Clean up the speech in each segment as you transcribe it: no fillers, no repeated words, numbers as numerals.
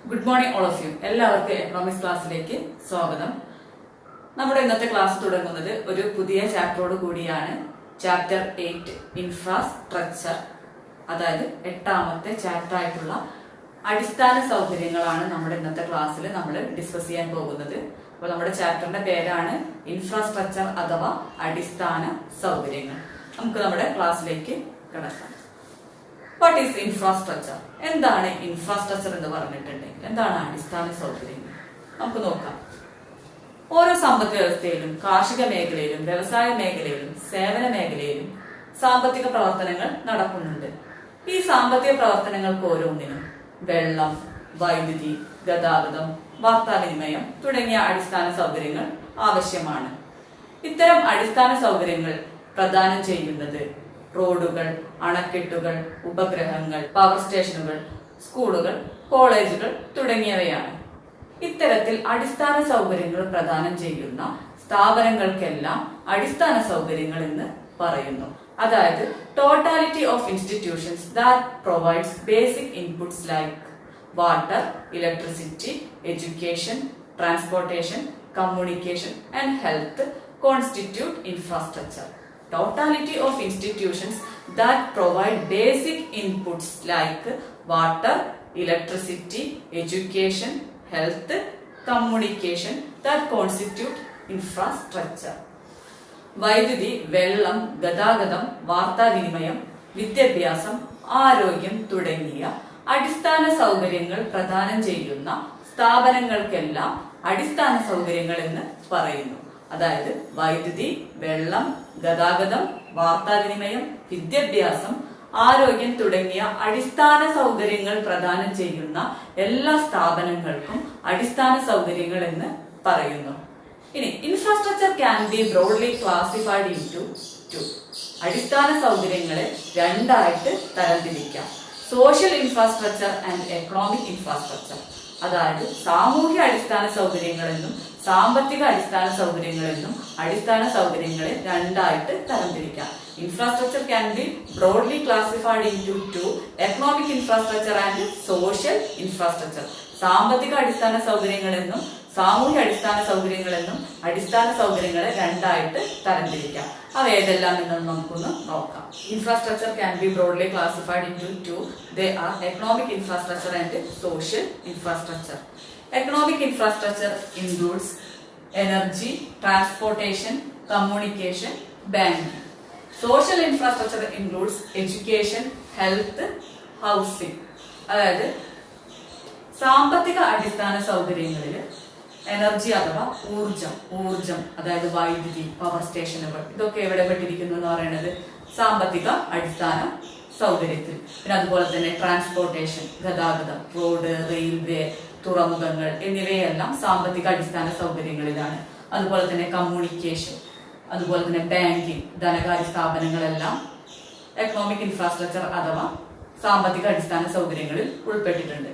Good morning all of you. എല്ലാവർക്കും economics ക്ലാസ്സിലേക്ക് സ്വാഗതം. നമ്മുടെ ഇന്നത്തെ ക്ലാസ് തുടങ്ങുന്നത് ഒരു പുതിയ ചാപ്റ്ററോട് കൂടിയാണ്. ചാപ്റ്റർ 8 ഇൻഫ്രാസ്ട്രക്ചർ, അതായത് 8ാമത്തെ ചാപ്റ്റർ ആയിട്ടുള്ള അടിസ്ഥാന സൗകര്യങ്ങളാണ് നമ്മുടെ ഇന്നത്തെ ക്ലാസ്സിൽ നമ്മൾ ഡിസ്കസ് ചെയ്യാൻ പോകുന്നത്. അപ്പോൾ നമ്മുടെ ചാപ്റ്ററിന്റെ പേരാണ് ഇൻഫ്രാസ്ട്രക്ചർ അഥവാ അടിസ്ഥാന സൗകര്യങ്ങൾ. നമുക്ക് നമ്മുടെ ക്ലാസ്സിലേക്ക് കടക്കാം. What is infrastructure? എന്താണ് ഇൻഫ്രാസ്ട്രക്ചർ എന്ന് പറഞ്ഞിട്ടുണ്ടെങ്കിൽ എന്താണ് അടിസ്ഥാന സൗകര്യങ്ങൾ? നമുക്ക് നോക്കാം. ഓരോ സമ്പദ് വ്യവസ്ഥയിലും കാർഷിക മേഖലയിലും വ്യവസായ മേഖലയിലും സേവന മേഖലയിലും സാമ്പത്തിക പ്രവർത്തനങ്ങൾ നടക്കുന്നുണ്ട്. ഈ സാമ്പത്തിക പ്രവർത്തനങ്ങൾക്ക് ഓരോന്നിനും വെള്ളം, വൈദ്യുതി, ഗതാഗതം, വാർത്താവിനിമയം തുടങ്ങിയ അടിസ്ഥാന സൗകര്യങ്ങൾ ആവശ്യമാണ്. ഇത്തരം അടിസ്ഥാന സൗകര്യങ്ങൾ പ്രദാനം ചെയ്യുന്നത് റോഡുകൾ, അണക്കെട്ടുകൾ, ഉപഗ്രഹങ്ങൾ, പവർ സ്റ്റേഷനുകൾ, സ്കൂളുകൾ, കോളേജുകൾ തുടങ്ങിയവയാണ്. ഇത്തരത്തിൽ അടിസ്ഥാന സൗകര്യങ്ങൾ പ്രദാനം ചെയ്യുന്ന സ്ഥാപനങ്ങൾക്കെല്ലാം അടിസ്ഥാന സൗകര്യങ്ങൾ എന്ന് പറയുന്നു. അതായത് totality of institutions that provides basic inputs like water, electricity, education, transportation, communication and health constitute infrastructure. Totality of institutions that provide basic inputs like water, electricity, education, health, communication that constitute infrastructure. വൈദ്യുതി, വെള്ളം, ഗതാഗതം, വാർത്താവിനിമയം, വിദ്യാഭ്യാസം, ആരോഗ്യം തുടങ്ങിയ അടിസ്ഥാന സൗകര്യങ്ങൾ പ്രദാനം ചെയ്യുന്ന സ്ഥാപനങ്ങൾക്കെല്ലാം അടിസ്ഥാന സൗകര്യങ്ങൾ എന്ന് പറയുന്നു. അതായത് വൈദ്യുതി, വെള്ളം, ഗതാഗതം, വാർത്താവിനിമയം, വിദ്യാഭ്യാസം, ആരോഗ്യം തുടങ്ങിയ അടിസ്ഥാന സൗകര്യങ്ങൾ പ്രദാനം ചെയ്യുന്ന എല്ലാ സ്ഥാപനങ്ങൾക്കും അടിസ്ഥാന സൗകര്യങ്ങൾ എന്ന് പറയുന്നു. ഇനി infrastructure can be broadly classified into two. അടിസ്ഥാന സൗകര്യങ്ങളെ രണ്ടായിട്ട് തരംതിരിക്കാം. Social infrastructure and economic infrastructure. അതായത് സാമൂഹ്യ അടിസ്ഥാന സൗകര്യങ്ങളെന്നും സാമ്പത്തിക അടിസ്ഥാന സൗകര്യങ്ങളെന്നും അടിസ്ഥാന സൗകര്യങ്ങളെ രണ്ടായിട്ട് തരംതിരിക്കാം. Infrastructure can be broadly classified into two: economic infrastructure and social infrastructure. സാമ്പത്തിക അടിസ്ഥാന സൗകര്യങ്ങളെന്നും സാമൂഹ്യ അടിസ്ഥാന സൗകര്യങ്ങളെന്നും അടിസ്ഥാന സൗകര്യങ്ങളെ രണ്ടായിട്ട് തരംതിരിക്കാം. അവ ഏതെല്ലാം എന്നും നമുക്കൊന്ന് നോക്കാം. Infrastructure can be broadly classified into two. They are economic infrastructure and social infrastructure. Economic infrastructure includes energy, transportation, communication, banking. Social infrastructure includes education, health, housing. അതായത് സാമ്പത്തിക അടിസ്ഥാന സൗകര്യങ്ങളിൽ എനർജി അഥവാ ഊർജം അതായത് വൈദ്യുതി, പവർ സ്റ്റേഷനുകൾ, ഇതൊക്കെ എവിടെ പെട്ടിരിക്കുന്നു എന്ന് പറയുന്നത് സാമ്പത്തിക അടിസ്ഥാന സൗകര്യത്തിൽ. പിന്നെ അതുപോലെ തന്നെ ട്രാൻസ്പോർട്ടേഷൻ, ഗതാഗതം, റോഡ്, റെയിൽവേ, തുറമുഖങ്ങൾ എന്നിവയെല്ലാം സാമ്പത്തിക അടിസ്ഥാന സൗകര്യങ്ങളിലാണ്. അതുപോലെ തന്നെ കമ്മ്യൂണിക്കേഷൻ, അതുപോലെ തന്നെ ബാങ്കിങ്, ധനകാര്യ സ്ഥാപനങ്ങളെല്ലാം എക്കണോമിക് ഇൻഫ്രാസ്ട്രക്ചർ അഥവാ സാമ്പത്തിക അടിസ്ഥാന സൗകര്യങ്ങളിൽ ഉൾപ്പെട്ടിട്ടുണ്ട്.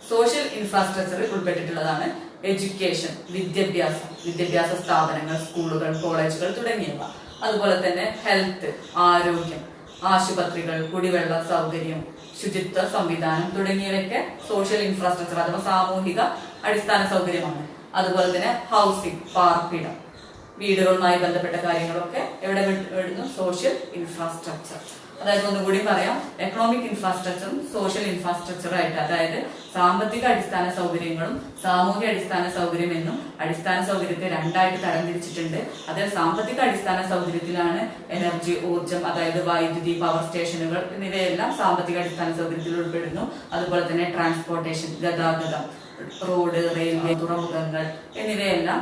സോഷ്യൽ ഇൻഫ്രാസ്ട്രക്ചറിൽ ഉൾപ്പെട്ടിട്ടുള്ളതാണ് എഡ്യൂക്കേഷൻ, വിദ്യാഭ്യാസ സ്ഥാപനങ്ങൾ, സ്കൂളുകൾ, കോളേജുകൾ തുടങ്ങിയവ. അതുപോലെ തന്നെ ഹെൽത്ത്, ആരോഗ്യം, ആശുപത്രികൾ, കുടിവെള്ള സൗകര്യം, ശുചിത്വ സംവിധാനം തുടങ്ങിയവയൊക്കെ സോഷ്യൽ ഇൻഫ്രാസ്ട്രക്ചർ അഥവാ സാമൂഹിക അടിസ്ഥാന സൗകര്യമാണ്. അതുപോലെ തന്നെ ഹൗസിംഗ്, പാർപ്പിടം, വീടുകളുമായി ബന്ധപ്പെട്ട കാര്യങ്ങളൊക്കെ എവിടെ വരുന്നു? Social infrastructure. അതായത് ഒന്നുകൂടി പറയാം, എക്കണോമിക് ഇൻഫ്രാസ്ട്രക്ചറും സോഷ്യൽ ഇൻഫ്രാസ്ട്രക്ചറായിട്ട്, അതായത് സാമ്പത്തിക അടിസ്ഥാന സൗകര്യങ്ങളും സാമൂഹ്യ അടിസ്ഥാന സൗകര്യം എന്നും അടിസ്ഥാന സൗകര്യത്തെ രണ്ടായിട്ട് തരംതിരിച്ചിട്ടുണ്ട്. അതിൽ സാമ്പത്തിക അടിസ്ഥാന സൗകര്യത്തിലാണ് എനർജി, ഊർജം, അതായത് വൈദ്യുതി, പവർ സ്റ്റേഷനുകൾ എന്നിവയെല്ലാം സാമ്പത്തിക അടിസ്ഥാന സൗകര്യത്തിൽ ഉൾപ്പെടുന്നു. അതുപോലെ തന്നെ ട്രാൻസ്പോർട്ടേഷൻ, ഗതാഗതം, റോഡ്, റെയിൽവേ, തുറമുഖങ്ങൾ എന്നിവയെല്ലാം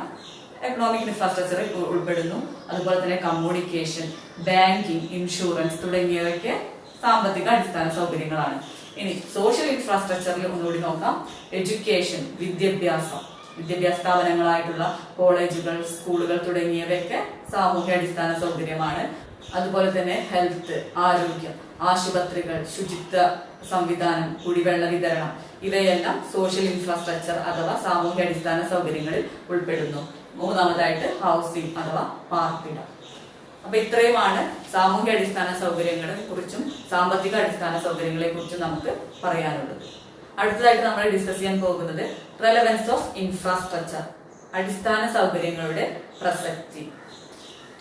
എക്കണോമിക് ഇൻഫ്രാസ്ട്രക്ചറിൽ ഉൾപ്പെടുന്നു. അതുപോലെ തന്നെ കമ്മ്യൂണിക്കേഷൻ, ബാങ്കിങ്, ഇൻഷുറൻസ് തുടങ്ങിയവയ്ക്ക് സാമ്പത്തിക അടിസ്ഥാന സൗകര്യങ്ങളാണ്. ഇനി സോഷ്യൽ ഇൻഫ്രാസ്ട്രക്ചറിൽ ഒന്നുകൂടി നോക്കാം. എഡ്യൂക്കേഷൻ, വിദ്യാഭ്യാസ സ്ഥാപനങ്ങളായിട്ടുള്ള കോളേജുകൾ, സ്കൂളുകൾ തുടങ്ങിയവയൊക്കെ സാമൂഹ്യ അടിസ്ഥാന സൗകര്യമാണ്. അതുപോലെ തന്നെ ഹെൽത്ത്, ആരോഗ്യം, ആശുപത്രികൾ, ശുചിത്വ സംവിധാനം, കുടിവെള്ള വിതരണം ഇവയെല്ലാം സോഷ്യൽ ഇൻഫ്രാസ്ട്രക്ചർ അഥവാ സാമൂഹ്യ അടിസ്ഥാന സൗകര്യങ്ങളിൽ ഉൾപ്പെടുന്നു. മൂന്നാമതായിട്ട് ഹൗസിംഗ് അഥവാ പാർപ്പിടം. അപ്പൊ ഇത്രയുമാണ് സാമൂഹ്യ അടിസ്ഥാന സൗകര്യങ്ങളെ കുറിച്ചും സാമ്പത്തിക അടിസ്ഥാന സൗകര്യങ്ങളെ കുറിച്ചും നമുക്ക് പറയാനുള്ളത്. അടുത്തതായിട്ട് നമ്മൾ ഡിസ്കസ് ചെയ്യാൻ പോകുന്നത് റെലവൻസ് ഓഫ് ഇൻഫ്രാസ്ട്രക്ചർ, അടിസ്ഥാന സൗകര്യങ്ങളുടെ പ്രസക്തി.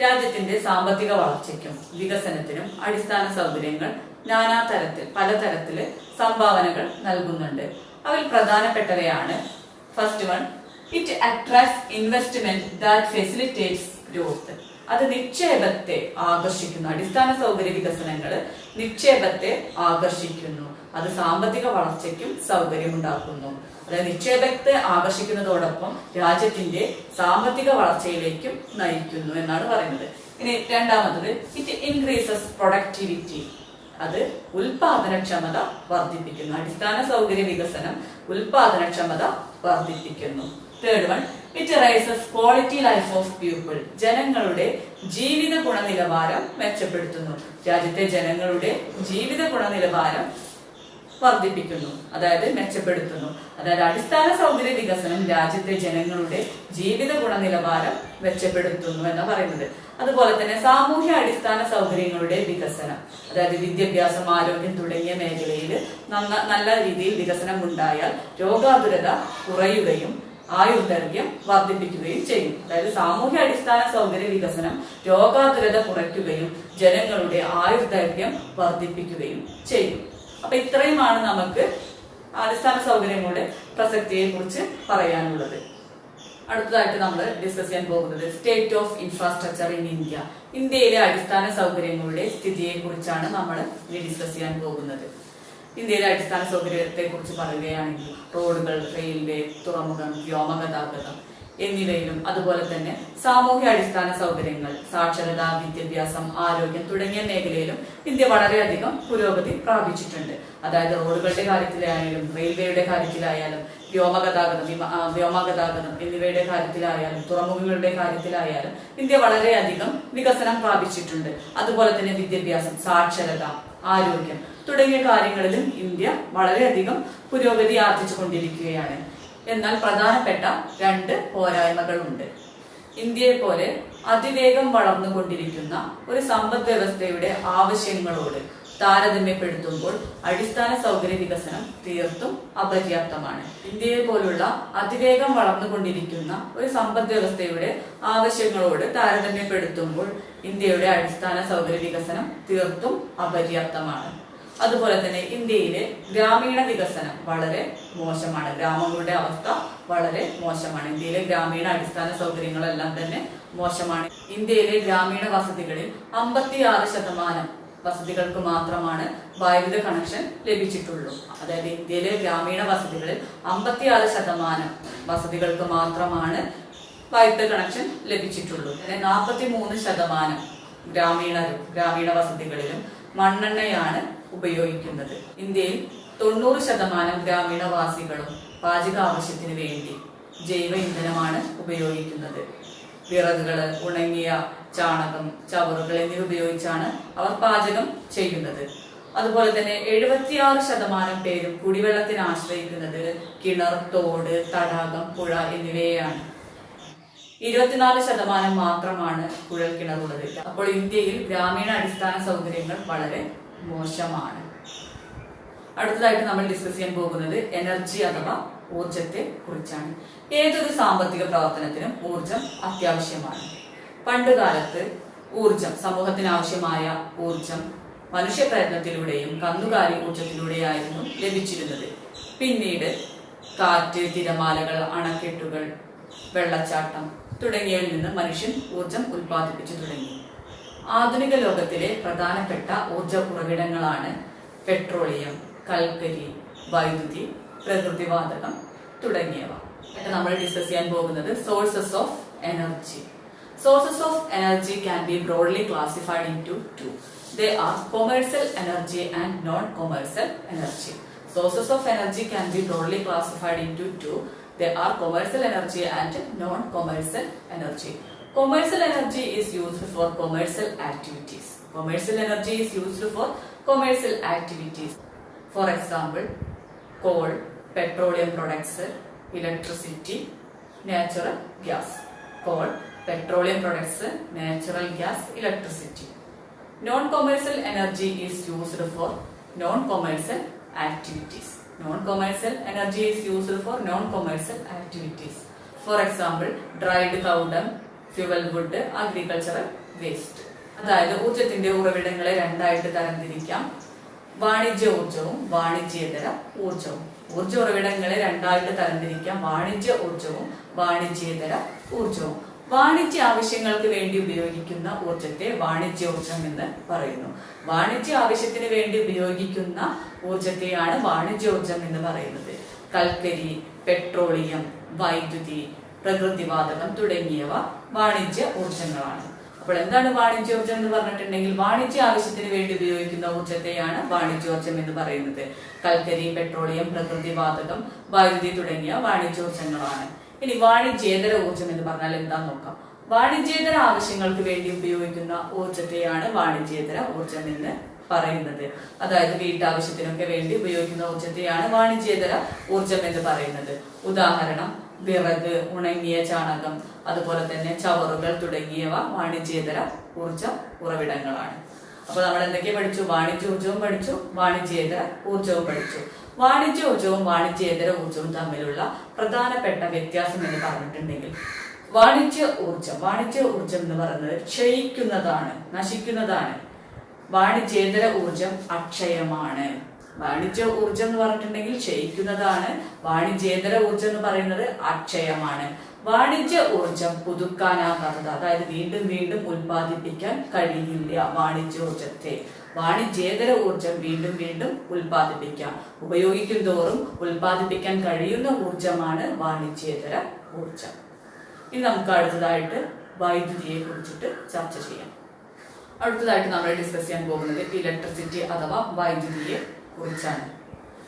രാജ്യത്തിന്റെ സാമ്പത്തിക വളർച്ചയ്ക്കും വികസനത്തിനും അടിസ്ഥാന സൗകര്യങ്ങൾ പലതരത്തില് സംഭാവനകൾ നൽകുന്നുണ്ട്. അവയിൽ പ്രധാനപ്പെട്ടവയാണ്: first one, it attracts investment that facilitates growth. അത് നിക്ഷേപത്തെ ആകർഷിക്കുന്നു. അടിസ്ഥാന സൗകര്യ വികസനങ്ങൾ നിക്ഷേപത്തെ ആകർഷിക്കുന്നു. അത് സാമ്പത്തിക വളർച്ചയ്ക്കും സൗകര്യമുണ്ടാക്കുന്നു. അതായത് നിക്ഷേപത്തെ ആകർഷിക്കുന്നതോടൊപ്പം രാജ്യത്തിന്റെ സാമ്പത്തിക വളർച്ചയിലേക്കും നയിക്കുന്നു എന്നാണ് പറയുന്നത്. ഇനി രണ്ടാമത്തത്, ഇറ്റ് ഇൻക്രീസസ് പ്രൊഡക്ടിവിറ്റി. അത് ഉൽപാദനക്ഷമത വർദ്ധിപ്പിക്കുന്നു. അടിസ്ഥാന സൗകര്യ വികസനം ഉൽപാദനക്ഷമത വർദ്ധിപ്പിക്കുന്നു. Third one, it rises quality life of people. ജനങ്ങളുടെ ജീവിത ഗുണനിലവാരം മെച്ചപ്പെടുത്തുന്നു. രാജ്യത്തെ ജനങ്ങളുടെ ജീവിത ഗുണനിലവാരം വർദ്ധിപ്പിക്കുന്നു, അതായത് മെച്ചപ്പെടുത്തുന്നു. അതായത് അടിസ്ഥാന സൗകര്യ വികസനം രാജ്യത്തെ ജനങ്ങളുടെ ജീവിത ഗുണനിലവാരം മെച്ചപ്പെടുത്തുന്നു എന്ന് പറയുന്നത്. അതുപോലെ തന്നെ സാമൂഹ്യ അടിസ്ഥാന സൗകര്യങ്ങളുടെ വികസനം, അതായത് വിദ്യാഭ്യാസം, ആരോഗ്യം തുടങ്ങിയ മേഖലയിൽ നല്ല രീതിയിൽ വികസനം ഉണ്ടായാൽ രോഗാതുരത കുറയുകയും ആയുർദൈർഘ്യം വർദ്ധിപ്പിക്കുകയും ചെയ്യും. അതായത് സാമൂഹ്യ അടിസ്ഥാന സൗകര്യ വികസനം രോഗാതുരത കുറയ്ക്കുകയും ജനങ്ങളുടെ ആയുർദൈർഘ്യം വർദ്ധിപ്പിക്കുകയും ചെയ്യും. അപ്പൊ ഇത്രയുമാണ് നമുക്ക് അടിസ്ഥാന സൗകര്യങ്ങളുടെ പ്രസക്തിയെ കുറിച്ച് പറയാനുള്ളത്. അടുത്തതായിട്ട് നമ്മൾ ഡിസ്കസ് ചെയ്യാൻ പോകുന്നത് state of infrastructure in India. ഇന്ത്യയിലെ അടിസ്ഥാന സൗകര്യങ്ങളുടെ സ്ഥിതിയെ കുറിച്ചാണ് നമ്മൾ ഇനി ഡിസ്കസ് ചെയ്യാൻ പോകുന്നത്. ഇന്ത്യയിലെ അടിസ്ഥാന സൗകര്യത്തെ കുറിച്ച് പറയുകയാണെങ്കിൽ റോഡുകൾ, റെയിൽവേ, തുറമുഖം, വ്യോമഗതാഗതം എന്നിവയിലും അതുപോലെ തന്നെ സാമൂഹ്യ അടിസ്ഥാന സൗകര്യങ്ങൾ, സാക്ഷരത, വിദ്യാഭ്യാസം, ആരോഗ്യം തുടങ്ങിയ മേഖലയിലും ഇന്ത്യ വളരെയധികം പുരോഗതി പ്രാപിച്ചിട്ടുണ്ട്. അതായത് റോഡുകളുടെ കാര്യത്തിലായാലും റെയിൽവേയുടെ കാര്യത്തിലായാലും വ്യോമഗതാഗതം എന്നിവയുടെ കാര്യത്തിലായാലും തുറമുഖങ്ങളുടെ കാര്യത്തിലായാലും ഇന്ത്യ വളരെയധികം വികസനം പ്രാപിച്ചിട്ടുണ്ട്. അതുപോലെ തന്നെ വിദ്യാഭ്യാസം, സാക്ഷരത, ആരോഗ്യം തുടങ്ങിയ കാര്യങ്ങളിലും ഇന്ത്യ വളരെയധികം പുരോഗതി ആർജിച്ചുകൊണ്ടിരിക്കുകയാണ്. എന്നാൽ പ്രധാനപ്പെട്ട രണ്ട് പോരായ്മകളുണ്ട്. ഇന്ത്യയെ പോലെ അതിവേഗം വളർന്നുകൊണ്ടിരിക്കുന്ന ഒരു സമ്പദ് വ്യവസ്ഥയുടെ ആവശ്യങ്ങളോട് താരതമ്യപ്പെടുത്തുമ്പോൾ അടിസ്ഥാന സൗകര്യ വികസനം തീർത്തും അപര്യാപ്തമാണ്. ഇന്ത്യയെ പോലുള്ള അതിവേഗം വളർന്നുകൊണ്ടിരിക്കുന്ന ഒരു സമ്പദ് വ്യവസ്ഥയുടെ ആവശ്യങ്ങളോട് താരതമ്യപ്പെടുത്തുമ്പോൾ ഇന്ത്യയുടെ അടിസ്ഥാന സൗകര്യ വികസനം തീർത്തും അപര്യാപ്തമാണ്. അതുപോലെ തന്നെ ഇന്ത്യയിലെ ഗ്രാമീണ വികസനം വളരെ മോശമാണ്. ഗ്രാമങ്ങളുടെ അവസ്ഥ വളരെ മോശമാണ്. ഇന്ത്യയിലെ ഗ്രാമീണ അടിസ്ഥാന സൗകര്യങ്ങളെല്ലാം തന്നെ മോശമാണ്. ഇന്ത്യയിലെ ഗ്രാമീണ വസതികളിൽ 56% വസതികൾക്ക് മാത്രമാണ് വൈദ്യുത കണക്ഷൻ ലഭിച്ചിട്ടുള്ളൂ. അതായത് ഇന്ത്യയിലെ ഗ്രാമീണ വസതികളിൽ 56% വസതികൾക്ക് മാത്രമാണ് വൈദ്യുത കണക്ഷൻ ലഭിച്ചിട്ടുള്ളൂ. 43% ഗ്രാമീണ വസതികളിലും മണ്ണെണ്ണയാണ് ഉപയോഗിക്കുന്നത്. ഇന്ത്യയിൽ 90% ഗ്രാമീണവാസികളും പാചക ആവശ്യത്തിന് വേണ്ടി ജൈവ ഇന്ധനമാണ് ഉപയോഗിക്കുന്നത്. വിറകുകള്, ഉണങ്ങിയ ചാണകം, ചവറുകൾ എന്നിവ ഉപയോഗിച്ചാണ് അവർ പാചകം ചെയ്യുന്നത്. അതുപോലെ തന്നെ 76% പേരും കുടിവെള്ളത്തിന് ആശ്രയിക്കുന്നത് കിണർ, തോട്, തടാകം, പുഴ എന്നിവയെയാണ്. 24% മാത്രമാണ് കുഴൽ കിണറുള്ളത്. അപ്പോൾ ഇന്ത്യയിൽ ഗ്രാമീണ അടിസ്ഥാന സൗകര്യങ്ങൾ വളരെ മോശമാണ്. അടുത്തതായിട്ട് നമ്മൾ ഡിസ്കസ് ചെയ്യാൻ പോകുന്നത് എനർജി അഥവാ ഊർജത്തെ കുറിച്ചാണ്. ഏതൊരു സാമ്പത്തിക പ്രവർത്തനത്തിനും ഊർജം അത്യാവശ്യമാണ്. പണ്ടുകാലത്ത് സമൂഹത്തിന് ആവശ്യമായ ഊർജം മനുഷ്യ പ്രയത്നത്തിലൂടെയും കന്നുകാലി ഊർജത്തിലൂടെയായിരുന്നു ലഭിച്ചിരുന്നത്. പിന്നീട് കാറ്റ്, തിരമാലകൾ, അണക്കെട്ടുകൾ, വെള്ളച്ചാട്ടം തുടങ്ങിയവയിൽ നിന്ന് മനുഷ്യൻ ഊർജം ഉൽപ്പാദിപ്പിച്ചു തുടങ്ങി. ആധുനിക ലോകത്തിലെ പ്രധാനപ്പെട്ട ഊർജ ഉറവിടങ്ങളാണ് പെട്രോളിയം, കൽക്കരി, വൈദ്യുതി, പ്രകൃതിവാതകം തുടങ്ങിയവ. നമ്മൾ ഡിസ്കസ് ചെയ്യാൻ പോകുന്നത് sources of energy. Sources of energy can be broadly classified into two. They are commercial energy and non-commercial energy. Sources of energy can be broadly classified into two. They are commercial energy and non-commercial energy. Commercial energy is used for commercial activities. Commercial energy is used for commercial activities. For example, coal, petroleum products, electricity, natural gas. Coal, petroleum products, natural gas, electricity. Non-commercial energy is used for non-commercial activities. Non-commercial energy is used for non-commercial activities. For example, dried cow dung, fuel wood, agricultural waste. അതായത് ഊർജത്തിന്റെ ഉറവിടങ്ങളെ രണ്ടായിട്ട് തരംതിരിക്കാം. വാണിജ്യ ഊർജവും വാണിജ്യേതര ഊർജവും. ഊർജ ഉറവിടങ്ങളെ രണ്ടായിട്ട് തരംതിരിക്കാം. വാണിജ്യ ഊർജവും വാണിജ്യേതര ഊർജവും. വാണിജ്യ ആവശ്യങ്ങൾക്ക് വേണ്ടി ഉപയോഗിക്കുന്ന ഊർജത്തെ വാണിജ്യോർജം എന്ന് പറയുന്നു. വാണിജ്യ ആവശ്യത്തിന് വേണ്ടി ഉപയോഗിക്കുന്ന ഊർജത്തെയാണ് വാണിജ്യോർജം എന്ന് പറയുന്നത്. കൽക്കരി, പെട്രോളിയം, വൈദ്യുതി, പ്രകൃതിവാതകം തുടങ്ങിയവ വാണിജ്യ ഊർജങ്ങളാണ്. അപ്പോൾ എന്താണ് വാണിജ്യോർജം എന്ന് പറഞ്ഞിട്ടുണ്ടെങ്കിൽ വാണിജ്യ ആവശ്യത്തിന് വേണ്ടി ഉപയോഗിക്കുന്ന ഊർജത്തെയാണ് വാണിജ്യോർജം എന്ന് പറയുന്നത്. കൽക്കരി, പെട്രോളിയം, പ്രകൃതിവാതകം, വൈദ്യുതി തുടങ്ങിയ വാണിജ്യോർജങ്ങളാണ്. ഇനി വാണിജ്യേതര ഊർജം എന്ന് പറഞ്ഞാൽ എന്താന്ന് നോക്കാം. വാണിജ്യേതര ആവശ്യങ്ങൾക്ക് വേണ്ടി ഉപയോഗിക്കുന്ന ഊർജത്തെയാണ് വാണിജ്യേതര ഊർജം എന്ന് പറയുന്നത്. അതായത് വീട്ടാവശ്യത്തിനൊക്കെ വേണ്ടി ഉപയോഗിക്കുന്ന ഊർജത്തെയാണ് വാണിജ്യേതര ഊർജം എന്ന് പറയുന്നത്. ഉദാഹരണം വിറക്, ഉണങ്ങിയ ചാണകം, അതുപോലെ തന്നെ ചവറുകൾ തുടങ്ങിയവ വാണിജ്യേതര ഊർജ ഉറവിടങ്ങളാണ്. അപ്പൊ നമ്മൾ എന്തൊക്കെ പഠിച്ചു? വാണിജ്യ ഊർജവും പഠിച്ചു, വാണിജ്യേതര ഊർജവും പഠിച്ചു. വാണിജ്യ ഊർജവും വാണിജ്യേതര ഊർജവും തമ്മിലുള്ള പ്രധാനപ്പെട്ട വ്യത്യാസം എന്ന് പറഞ്ഞിട്ടുണ്ടെങ്കിൽ വാണിജ്യ ഊർജം എന്ന് പറയുന്നത് ക്ഷയിക്കുന്നതാണ്, നശിക്കുന്നതാണ്. വാണിജ്യേതര ഊർജം അക്ഷയമാണ്. വാണിജ്യ ഊർജം എന്ന് പറഞ്ഞിട്ടുണ്ടെങ്കിൽ ക്ഷയിക്കുന്നതാണ്. വാണിജ്യേതര ഊർജം എന്ന് പറയുന്നത് അക്ഷയമാണ്. വാണിജ്യ ഊർജം പുതുക്കാനാകാത്തത്, അതായത് വീണ്ടും വീണ്ടും ഉൽപ്പാദിപ്പിക്കാൻ കഴിയില്ല വാണിജ്യോർജത്തെ. വാണിജ്യേതര ഊർജം വീണ്ടും വീണ്ടും ഉൽപ്പാദിപ്പിക്കാം. ഉപയോഗിക്കും തോറും ഉൽപ്പാദിപ്പിക്കാൻ കഴിയുന്ന ഊർജമാണ് വാണിജ്യേതര ഊർജം. ഇനി നമുക്ക് അടുത്തതായിട്ട് വൈദ്യുതിയെ കുറിച്ചിട്ട് ചർച്ച ചെയ്യാം. അടുത്തതായിട്ട് നമ്മൾ ഡിസ്കസ് ചെയ്യാൻ പോകുന്നത് ഇലക്ട്രിസിറ്റി അഥവാ വൈദ്യുതിയെ കുറിച്ചാണ്.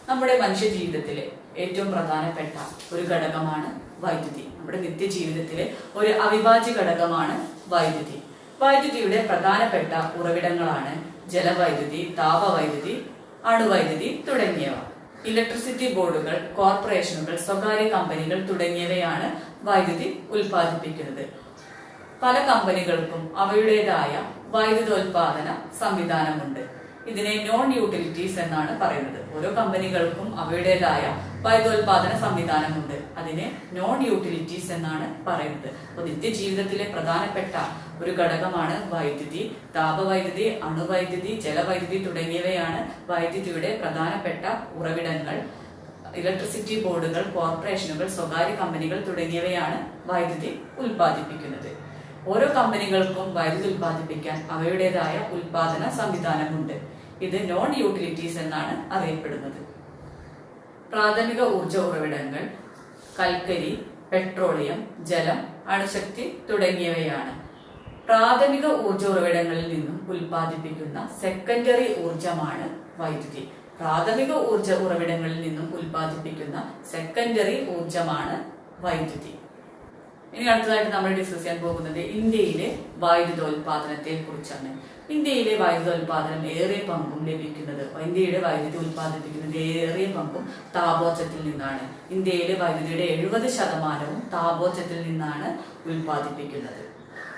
നമ്മുടെ മനുഷ്യ ജീവിതത്തിലെ ഏറ്റവും പ്രധാനപ്പെട്ട ഒരു ഘടകമാണ് വൈദ്യുതി. നമ്മുടെ നിത്യജീവിതത്തിലെ ഒരു അവിഭാജ്യ ഘടകമാണ് വൈദ്യുതി. വൈദ്യുതിയുടെ പ്രധാനപ്പെട്ട ഉറവിടങ്ങളാണ് ജലവൈദ്യുതി, താപവൈദ്യുതി, അണുവൈദ്യുതി തുടങ്ങിയവ. ഇലക്ട്രിസിറ്റി ബോർഡുകൾ, കോർപ്പറേഷനുകൾ, സ്വകാര്യ കമ്പനികൾ തുടങ്ങിയവയാണ് വൈദ്യുതി ഉൽപ്പാദിപ്പിക്കുന്നത്. പല കമ്പനികൾക്കും അവയുടേതായ വൈദ്യുതോൽപാദന സംവിധാനമുണ്ട്. ഇതിനെ നോൺ യൂട്ടിലിറ്റീസ് എന്നാണ് പറയുന്നത്. ഓരോ കമ്പനികൾക്കും അവയുടേതായ വൈദ്യുതോൽപാദന സംവിധാനമുണ്ട്. അതിനെ നോൺ യൂട്ടിലിറ്റീസ് എന്നാണ് പറയുന്നത്. അപ്പോൾ നിത്യജീവിതത്തിലെ പ്രധാനപ്പെട്ട ഒരു ഘടകമാണ് വൈദ്യുതി. താപവൈദ്യുതി, അണുവൈദ്യുതി, ജലവൈദ്യുതി തുടങ്ങിയവയാണ് വൈദ്യുതിയുടെ പ്രധാനപ്പെട്ട ഉറവിടങ്ങൾ. ഇലക്ട്രിസിറ്റി ബോർഡുകൾ, കോർപ്പറേഷനുകൾ, സ്വകാര്യ കമ്പനികൾ തുടങ്ങിയവയാണ് വൈദ്യുതി ഉൽപ്പാദിപ്പിക്കുന്നത്. ഓരോ കമ്പനികൾക്കും വൈദ്യുതി ഉൽപ്പാദിപ്പിക്കാൻ അവയുടേതായ ഉൽപാദന സംവിധാനമുണ്ട്. ഇത് നോൺ യൂട്ടിലിറ്റീസ് എന്നാണ് അറിയപ്പെടുന്നത്. പ്രാഥമിക ഊർജ ഉറവിടങ്ങൾ കൽക്കരി, പെട്രോളിയം, ജലം, അണുശക്തി തുടങ്ങിയവയാണ്. പ്രാഥമിക ഊർജ ഉറവിടങ്ങളിൽ നിന്നും ഉൽപ്പാദിപ്പിക്കുന്ന സെക്കൻഡറി ഊർജമാണ് വൈദ്യുതി. പ്രാഥമിക ഊർജ ഉറവിടങ്ങളിൽ നിന്നും ഉൽപ്പാദിപ്പിക്കുന്ന സെക്കൻഡറി ഊർജമാണ് വൈദ്യുതി. ഇനി അടുത്തതായിട്ട് നമ്മൾ ഡിസ്കസ് ചെയ്യാൻ പോകുന്നത് ഇന്ത്യയിലെ വൈദ്യുതോൽപാദനത്തെ കുറിച്ചാണ്. ഇന്ത്യയിലെ വൈദ്യുതോൽപാദനം ഏറിയ പങ്കും ലഭിക്കുന്നത്, ഇന്ത്യയുടെ വൈദ്യുതി ഉൽപ്പാദിപ്പിക്കുന്നത് ഏറിയ പങ്കും താപോർജ്ജത്തിൽ നിന്നാണ്. ഇന്ത്യയിലെ വൈദ്യുതിയുടെ 70% താപോർജ്ജത്തിൽ നിന്നാണ് ഉൽപ്പാദിപ്പിക്കുന്നത്.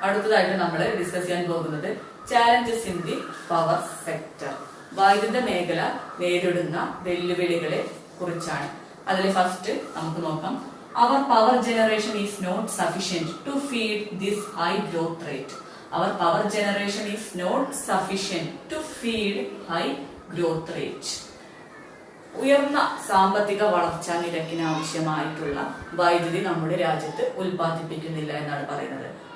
അടുത്തതായിട്ട് നമ്മൾ ഡിസ്കസ് ചെയ്യാൻ പോകുന്നത് challenges in the power sector. വൈദ്യുത മേഖല നേരിടുന്ന വെല്ലുവിളികളെ കുറിച്ചാണ്. അതിൽ ഫസ്റ്റ് നമുക്ക് നോക്കാം. Our power generation is not sufficient to feed this high growth rate. Our power generation is not sufficient to feed high growth rate. ഉയർന്ന സാമ്പത്തിക വളർച്ചാ നിരക്കിന് ആവശ്യമായിട്ടുള്ള വൈദ്യുതി നമ്മുടെ രാജ്യത്ത് ഉൽപ്പാദിപ്പിക്കുന്നില്ല എന്നാണ് പറയുന്നത്.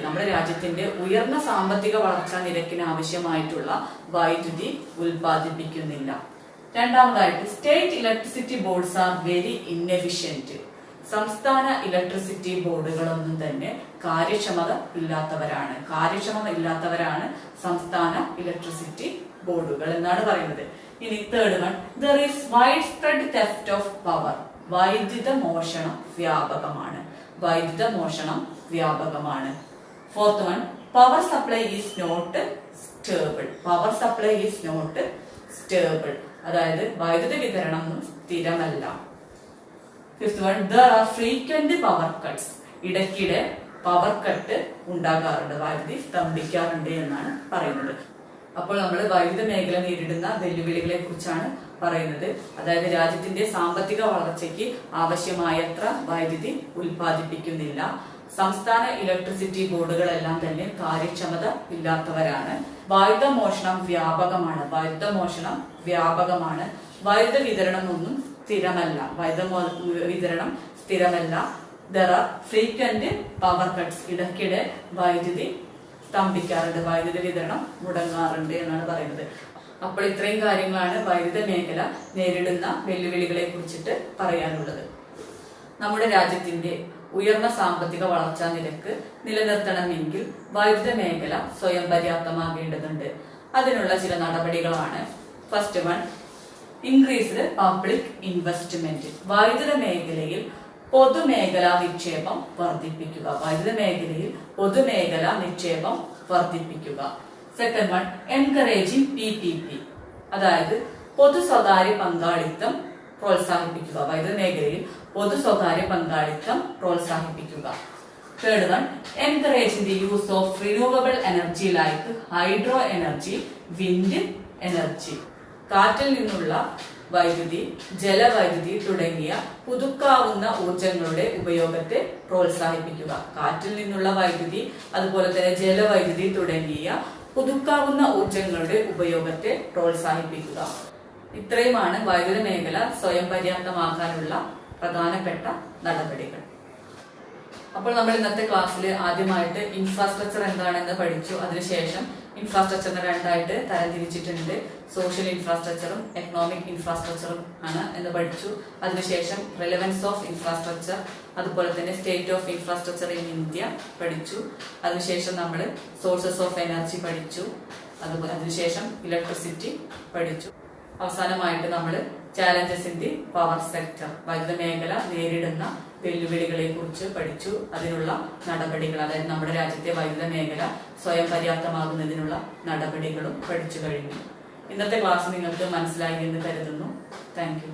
നമ്മുടെ രാജ്യത്തിന്റെ ഉയർന്ന സാമ്പത്തിക വളർച്ചാ നിരക്കിന് ആവശ്യമായിട്ടുള്ള വൈദ്യുതി ഉൽപ്പാദിപ്പിക്കുന്നില്ല. രണ്ടാമതായിട്ട് state electricity boards are very inefficient. സംസ്ഥാന ഇലക്ട്രിസിറ്റി ബോർഡുകളൊന്നും തന്നെ കാര്യക്ഷമത ഇല്ലാത്തവരാണ് സംസ്ഥാന ഇലക്ട്രിസിറ്റി ബോർഡുകൾ എന്നാണ് പറയുന്നത്. ഇനി third one, there is wide spread theft of power. വൈദ്യുത മോഷണം വ്യാപകമാണ്. Fourth one, power supply is not stable. അതായത് വൈദ്യുതി വിതരണം സ്ഥിരമല്ല. Fifth one, there are frequent power cuts. ഇടയ്ക്കിടെ പവർ കട്ട് ഉണ്ടാകാറുണ്ട്, വൈദ്യുതി സ്തംഭിക്കാറുണ്ട് എന്നാണ് പറയുന്നത്. അപ്പോൾ നമ്മൾ വൈദ്യുത മേഖല നേരിടുന്ന വെല്ലുവിളികളെ കുറിച്ചാണ് പറയുന്നത്. അതായത് രാജ്യത്തിന്റെ സാമ്പത്തിക വളർച്ചയ്ക്ക് ആവശ്യമായത്ര വൈദ്യുതി ഉൽപ്പാദിപ്പിക്കുന്നില്ല. സംസ്ഥാന ഇലക്ട്രിസിറ്റി ബോർഡുകളെല്ലാം തന്നെ കാര്യക്ഷമത ഇല്ലാത്തവരാണ്. വൈദ്യുത മോഷണം വ്യാപകമാണ്. വൈദ്യുത വിതരണം ഒന്നും സ്ഥിരമല്ല. There are frequent power cuts. ഇടയ്ക്കിടെ വൈദ്യുതി സ്തംഭിക്കാറുണ്ട്, വൈദ്യുതി വിതരണം മുടങ്ങാറുണ്ട് എന്നാണ് പറയുന്നത്. അപ്പോൾ ഇത്രയും കാര്യങ്ങളാണ് വൈദ്യുത മേഖല നേരിടുന്ന വെല്ലുവിളികളെ കുറിച്ചിട്ട് പറയാനുള്ളത്. നമ്മുടെ രാജ്യത്തിന്റെ ഉയർന്ന സാമ്പത്തിക വളർച്ചാ നിരക്ക് നിലനിർത്തണമെങ്കിൽ വൈദ്യുത മേഖല സ്വയം പര്യാപ്തമാകേണ്ടതുണ്ട്. അതിനുള്ള ചില നടപടികളാണ്. First one, increased public investment. വൈദ്യുത മേഖലയിൽ പൊതുമേഖലാ നിക്ഷേപം വർദ്ധിപ്പിക്കുക. സെക്കൻഡ് വൺ, എൻകറേജിംഗ് PPP, അതായത് പൊതു സ്വകാര്യ പങ്കാളിത്തം പ്രോത്സാഹിപ്പിക്കുക. വൈദ്യുത മേഖലയിൽ പൊതു സ്വകാര്യ പങ്കാളിത്തം പ്രോത്സാഹിപ്പിക്കുക. Third one, encouraging the use of renewable energy like hydro energy, wind energy. കാറ്റിൽ നിന്നുള്ള വൈദ്യുതി, ജലവൈദ്യുതി തുടങ്ങിയ പുതുക്കാവുന്ന ഊർജങ്ങളുടെ ഉപയോഗത്തെ പ്രോത്സാഹിപ്പിക്കുക. കാറ്റിൽ നിന്നുള്ള വൈദ്യുതി, അതുപോലെ തന്നെ ജലവൈദ്യുതി തുടങ്ങിയ പുതുക്കാവുന്ന ഊർജങ്ങളുടെ ഉപയോഗത്തെ പ്രോത്സാഹിപ്പിക്കുക. ഇത്രയുമാണ് വൈദ്യുത മേഖല സ്വയം പര്യാപ്തമാക്കാനുള്ള പ്രധാനപ്പെട്ട നടപടികൾ. അപ്പോൾ നമ്മൾ ഇന്നത്തെ ക്ലാസ്സിൽ ആദ്യമായിട്ട് ഇൻഫ്രാസ്ട്രക്ചർ എന്താണെന്ന് പഠിച്ചു. അതിനുശേഷം ഇൻഫ്രാസ്ട്രക്ചറിനെ രണ്ടായിട്ട് തരംതിരിച്ചിട്ടുണ്ട്. സോഷ്യൽ ഇൻഫ്രാസ്ട്രക്ചറും എക്കണോമിക് ഇൻഫ്രാസ്ട്രക്ചറും ആണ് എന്ന് പഠിച്ചു. അതിനുശേഷം റെലവൻസ് ഓഫ് ഇൻഫ്രാസ്ട്രക്ചർ, അതുപോലെ തന്നെ state of infrastructure in India പഠിച്ചു. അതിനുശേഷം നമ്മൾ സോഴ്സസ് ഓഫ് എനർജി പഠിച്ചു. അതിനുശേഷം ഇലക്ട്രിസിറ്റി പഠിച്ചു. അവസാനമായിട്ട് നമ്മൾ challenges in the power sector, വൈദ്യുത മേഖല നേരിടുന്ന വെല്ലുവിളികളെ കുറിച്ച് പഠിച്ചു. അതിനുള്ള നടപടികൾ, അതായത് നമ്മുടെ രാജ്യത്തെ വൈദ്യുത മേഖല സ്വയം പര്യാപ്തമാകുന്നതിനുള്ള നടപടികളും പഠിച്ചു കഴിഞ്ഞു. ഇന്നത്തെ ക്ലാസ് നിങ്ങൾക്ക് മനസ്സിലായി എന്ന് കരുതുന്നു. Thank you.